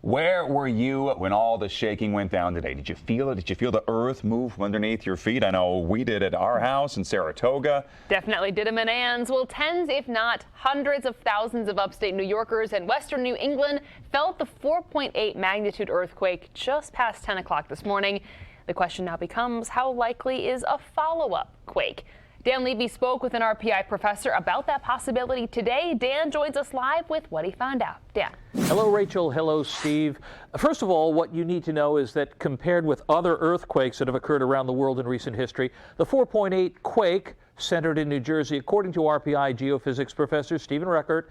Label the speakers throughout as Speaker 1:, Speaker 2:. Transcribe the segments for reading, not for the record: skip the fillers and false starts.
Speaker 1: Where were you when all the shaking went down today? Did you feel it? Did you feel the earth move from underneath your feet? I know we did at our house in Saratoga.
Speaker 2: Definitely did them in Ann's. Well, tens, if not hundreds of thousands of upstate New Yorkers and western New England felt the 4.8 magnitude earthquake just past 10 o'clock this morning. The question now becomes, how likely is a follow-up quake? Dan Levy spoke with an RPI professor about that possibility today. Dan joins us live with what he found out. Dan.
Speaker 3: Hello, Rachel. Hello, Steve. First of all, what you need to know is that compared with other earthquakes that have occurred around the world in recent history, the 4.8 quake centered in New Jersey, according to RPI geophysics professor Stephen Roeckert,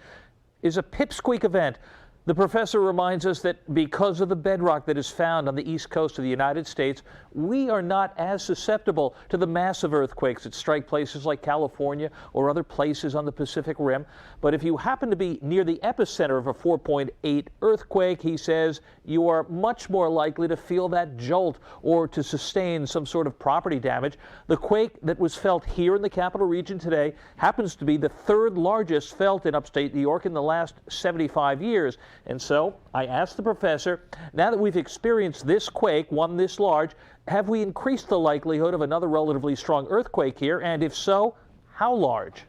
Speaker 3: is a pipsqueak event. The professor reminds us that because of the bedrock that is found on the east coast of the United States, we are not as susceptible to the massive earthquakes that strike places like California or other places on the Pacific Rim. But if you happen to be near the epicenter of a 4.8 earthquake, he says, you are much more likely to feel that jolt or to sustain some sort of property damage. The quake that was felt here in the capital region today happens to be the third largest felt in upstate New York in the last 75 years. And so I asked the professor, now that we've experienced this quake, one this large, have we increased the likelihood of another relatively strong earthquake here? And if so, how large?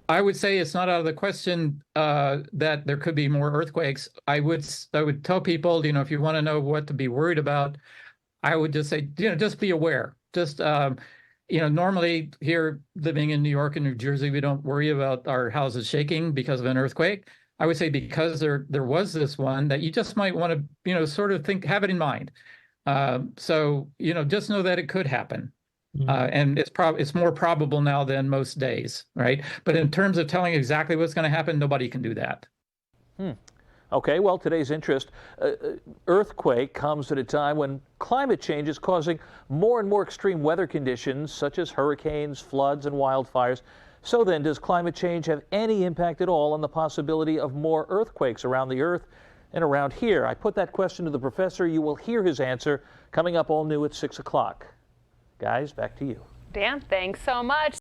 Speaker 4: I would say it's not out of the question that there could be more earthquakes. I would tell people, if you want to know what to be worried about, I would just say, just be aware. Just, normally here living in New York and New Jersey, we don't worry about our houses shaking because of an earthquake. I would say because there was this one that you just might want to, sort of have it in mind. So, just know that it could happen. And it's more probable now than most days, right? But in terms of telling exactly what's going to happen, nobody can do that.
Speaker 3: Okay, well, today's earthquake comes at a time when climate change is causing more and more extreme weather conditions, such as hurricanes, floods, and wildfires. So then, does climate change have any impact at all on the possibility of more earthquakes around the Earth and around here? I put that question to the professor. You will hear his answer coming up all new at 6 o'clock. Guys, back to you.
Speaker 2: Dan, thanks so much.